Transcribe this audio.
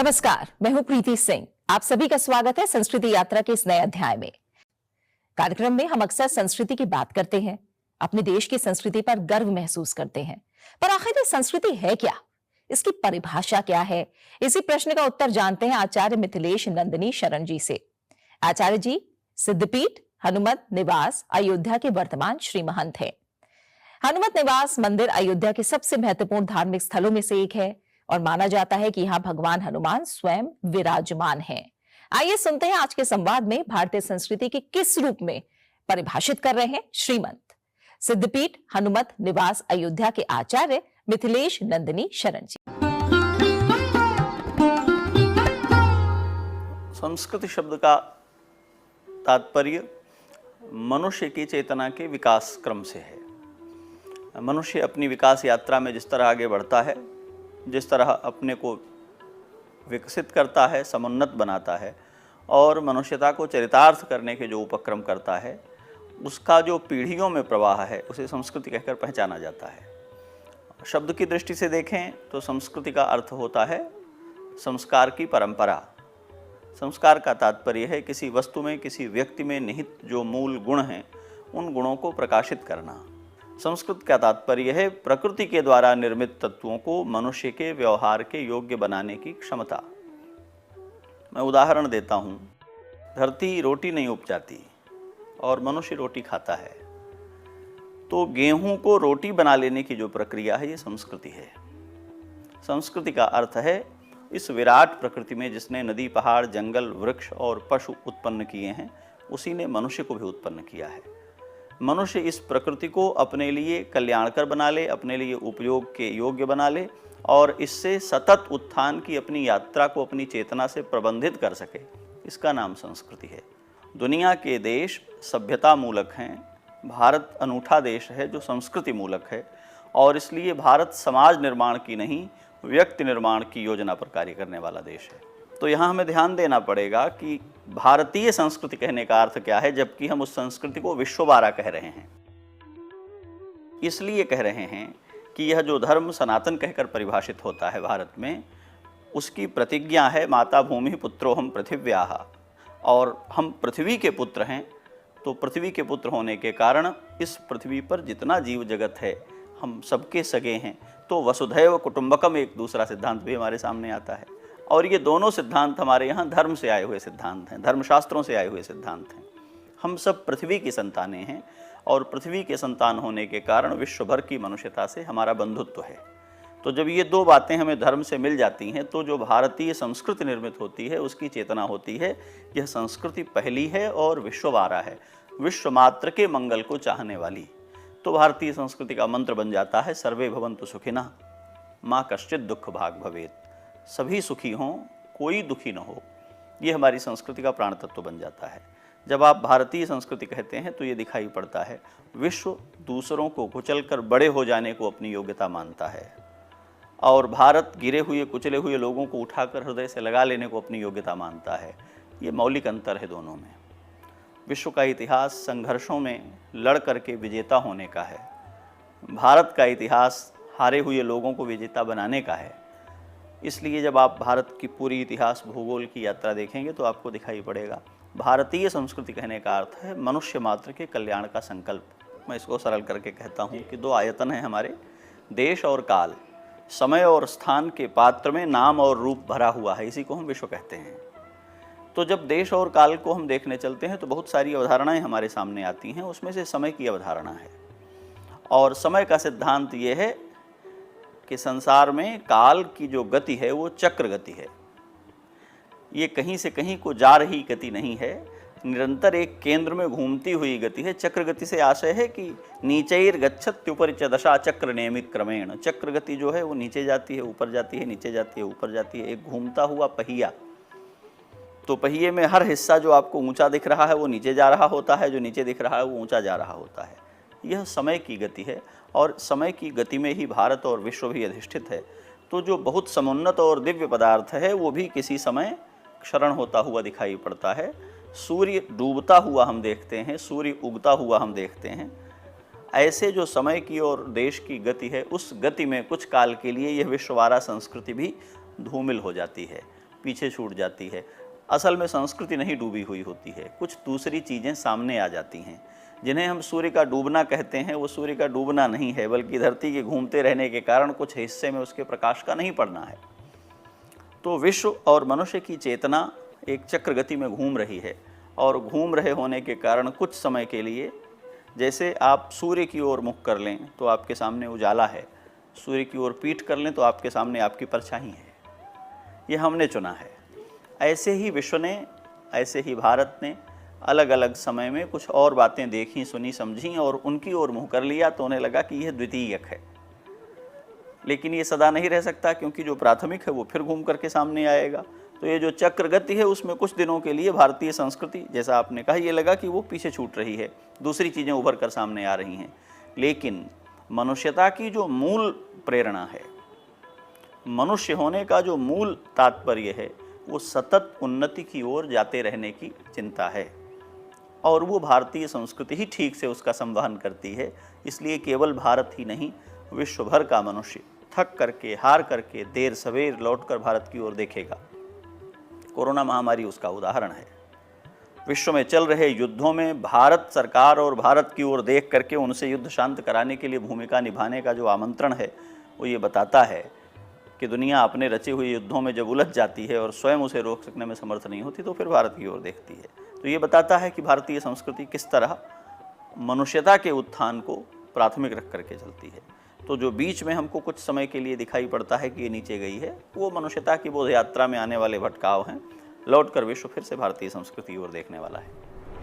नमस्कार, मैं हूं प्रीति सिंह। आप सभी का स्वागत है संस्कृति यात्रा के इस नए अध्याय में। कार्यक्रम में हम अक्सर संस्कृति की बात करते हैं, अपने देश की संस्कृति पर गर्व महसूस करते हैं। पर आखिर ये संस्कृति है क्या? इसकी परिभाषा क्या है? इसी प्रश्न का उत्तर जानते हैं आचार्य मिथिलेश नंदिनी शरण जी से। आचार्य जी सिद्धपीठ हनुमत निवास अयोध्या के वर्तमान श्री महंत हैं। हनुमत निवास मंदिर अयोध्या के सबसे महत्वपूर्ण धार्मिक स्थलों में से एक है और माना जाता है कि यहाँ भगवान हनुमान स्वयं विराजमान हैं। आइए सुनते हैं आज के संवाद में भारतीय संस्कृति के किस रूप में परिभाषित कर रहे हैं श्रीमंत सिद्धपीठ हनुमत निवास अयोध्या के आचार्य मिथिलेश नंदिनी शरण जी। संस्कृति शब्द का तात्पर्य मनुष्य की चेतना के विकास क्रम से है। मनुष्य अपनी विकास यात्रा में जिस तरह आगे बढ़ता है, जिस तरह अपने को विकसित करता है, समुन्नत बनाता है और मनुष्यता को चरितार्थ करने के जो उपक्रम करता है, उसका जो पीढ़ियों में प्रवाह है उसे संस्कृति कहकर पहचाना जाता है। शब्द की दृष्टि से देखें तो संस्कृति का अर्थ होता है संस्कार की परंपरा। संस्कार का तात्पर्य है किसी वस्तु में, किसी व्यक्ति में निहित जो मूल गुण हैं उन गुणों को प्रकाशित करना। संस्कृत का तात्पर्य है प्रकृति के द्वारा निर्मित तत्वों को मनुष्य के व्यवहार के योग्य बनाने की क्षमता। मैं उदाहरण देता हूँ, धरती रोटी नहीं उपजाती और मनुष्य रोटी खाता है, तो गेहूं को रोटी बना लेने की जो प्रक्रिया है ये संस्कृति है। संस्कृति का अर्थ है इस विराट प्रकृति में जिसने नदी, पहाड़, जंगल, वृक्ष और पशु उत्पन्न किए हैं, उसी ने मनुष्य को भी उत्पन्न किया है। मनुष्य इस प्रकृति को अपने लिए कल्याणकर बना ले, अपने लिए उपयोग के योग्य बना ले और इससे सतत उत्थान की अपनी यात्रा को अपनी चेतना से प्रबंधित कर सके, इसका नाम संस्कृति है। दुनिया के देश सभ्यता मूलक हैं, भारत अनूठा देश है जो संस्कृति मूलक है और इसलिए भारत समाज निर्माण की नहीं, व्यक्ति निर्माण की योजना पर कार्य करने वाला देश है। तो यहाँ हमें ध्यान देना पड़ेगा कि भारतीय संस्कृति कहने का अर्थ क्या है, जबकि हम उस संस्कृति को विश्वबारा कह रहे हैं। इसलिए कह रहे हैं कि यह जो धर्म सनातन कहकर परिभाषित होता है भारत में, उसकी प्रतिज्ञा है माता भूमि पुत्रो हम पृथिव्याः, और हम पृथ्वी के पुत्र हैं। तो पृथ्वी के पुत्र होने के कारण इस पृथ्वी पर जितना जीव जगत है हम सबके सगे हैं। तो वसुधैव कुटुंबकम एक दूसरा सिद्धांत भी हमारे सामने आता है और ये दोनों सिद्धांत हमारे यहाँ धर्म से आए हुए सिद्धांत हैं, धर्मशास्त्रों से आए हुए सिद्धांत हैं। हम सब पृथ्वी की संतानें हैं और पृथ्वी के संतान होने के कारण विश्व भर की मनुष्यता से हमारा बंधुत्व है। तो जब ये दो बातें हमें धर्म से मिल जाती हैं तो जो भारतीय संस्कृति निर्मित होती है उसकी चेतना होती है यह संस्कृति पहली है और विश्वबारा है, विश्व मात्र के मंगल को चाहने वाली। तो भारतीय संस्कृति का मंत्र बन जाता है सर्वे भवन्तु सुखिनः मा कश्चित् दुःख भाग् भवेत्। सभी सुखी हों, कोई दुखी न हो, ये हमारी संस्कृति का प्राण तत्व बन जाता है। जब आप भारतीय संस्कृति कहते हैं तो ये दिखाई पड़ता है विश्व दूसरों को कुचलकर बड़े हो जाने को अपनी योग्यता मानता है और भारत गिरे हुए कुचले हुए लोगों को उठाकर हृदय से लगा लेने को अपनी योग्यता मानता है। ये मौलिक अंतर है दोनों में। विश्व का इतिहास संघर्षों में लड़ करके विजेता होने का है, भारत का इतिहास हारे हुए लोगों को विजेता बनाने का है। इसलिए जब आप भारत की पूरी इतिहास भूगोल की यात्रा देखेंगे तो आपको दिखाई पड़ेगा भारतीय संस्कृति कहने का अर्थ है मनुष्य मात्र के कल्याण का संकल्प। मैं इसको सरल करके कहता हूँ कि दो आयतन हैं हमारे, देश और काल। समय और स्थान के पात्र में नाम और रूप भरा हुआ है, इसी को हम विश्व कहते हैं। तो जब देश और काल को हम देखने चलते हैं तो बहुत सारी अवधारणाएं हमारे सामने आती हैं। उसमें से समय की अवधारणा है और समय का सिद्धांत ये है कि संसार में काल की जो गति है वो चक्र गति है। ये कहीं से कहीं को जा रही गति नहीं है, निरंतर एक केंद्र में घूमती हुई गति है। चक्र गति से आशय है कि नीचैर गच्छत्युपरि च दशा चक्र नियमित क्रमेण। चक्र गति जो है वो नीचे जाती है, ऊपर जाती है, नीचे जाती है, ऊपर जाती है, एक घूमता हुआ पहिया। तो पहिए में हर हिस्सा जो आपको ऊंचा दिख रहा है वो नीचे जा रहा होता है, जो नीचे दिख रहा है वो ऊंचा जा रहा होता है। यह समय की गति है और समय की गति में ही भारत और विश्व भी अधिष्ठित है। तो जो बहुत समुन्नत और दिव्य पदार्थ है वो भी किसी समय क्षरण होता हुआ दिखाई पड़ता है। सूर्य डूबता हुआ हम देखते हैं, सूर्य उगता हुआ हम देखते हैं। ऐसे जो समय की और देश की गति है, उस गति में कुछ काल के लिए यह विश्ववारा संस्कृति भी धूमिल हो जाती है। पीछे छूट जाती है। असल में संस्कृति नहीं डूबी हुई होती है, कुछ दूसरी चीज़ें सामने आ जाती हैं। जिन्हें हम सूर्य का डूबना कहते हैं, वो सूर्य का डूबना नहीं है, बल्कि धरती के घूमते रहने के कारण कुछ हिस्से में उसके प्रकाश का नहीं पड़ना है। तो विश्व और मनुष्य की चेतना एक चक्र गति में घूम रही है, और घूम रहे होने के कारण कुछ समय के लिए, जैसे आप सूर्य की ओर मुख कर लें तो आपके सामने उजाला है, सूर्य की ओर पीठ कर लें तो आपके सामने आपकी परछाई है। ये हमने चुना है। ऐसे ही विश्व ने, ऐसे ही भारत ने अलग अलग समय में कुछ और बातें देखी, सुनी, समझी और उनकी ओर मुँह कर लिया, तो उन्हें लगा कि यह द्वितीयक है। लेकिन ये सदा नहीं रह सकता, क्योंकि जो प्राथमिक है वो फिर घूम करके सामने आएगा। तो ये जो चक्र गति है, उसमें कुछ दिनों के लिए भारतीय संस्कृति, जैसा आपने कहा, ये लगा कि वो पीछे छूट रही है, दूसरी चीज़ें उभर कर सामने आ रही हैं। लेकिन मनुष्यता की जो मूल प्रेरणा है, मनुष्य होने का जो मूल तात्पर्य है, वो सतत उन्नति की ओर जाते रहने की चिंता है, और वो भारतीय संस्कृति ही ठीक से उसका संवहन करती है। इसलिए केवल भारत ही नहीं, विश्व भर का मनुष्य थक करके, हार करके देर सवेर लौटकर भारत की ओर देखेगा। कोरोना महामारी उसका उदाहरण है। विश्व में चल रहे युद्धों में भारत सरकार और भारत की ओर देख करके उनसे युद्ध शांत कराने के लिए भूमिका निभाने का जो आमंत्रण है, वो ये बताता है कि दुनिया अपने रचे हुए युद्धों में जब उलझ जाती है और स्वयं उसे रोक सकने में समर्थ नहीं होती, तो फिर भारत की ओर देखती है। तो ये बताता है कि भारतीय संस्कृति किस तरह मनुष्यता के उत्थान को प्राथमिक रख करके चलती है। तो जो बीच में हमको कुछ समय के लिए दिखाई पड़ता है कि ये नीचे गई है, वो मनुष्यता की बोध यात्रा में आने वाले भटकाव हैं। लौटकर विश्व फिर से भारतीय संस्कृति की ओर देखने वाला है।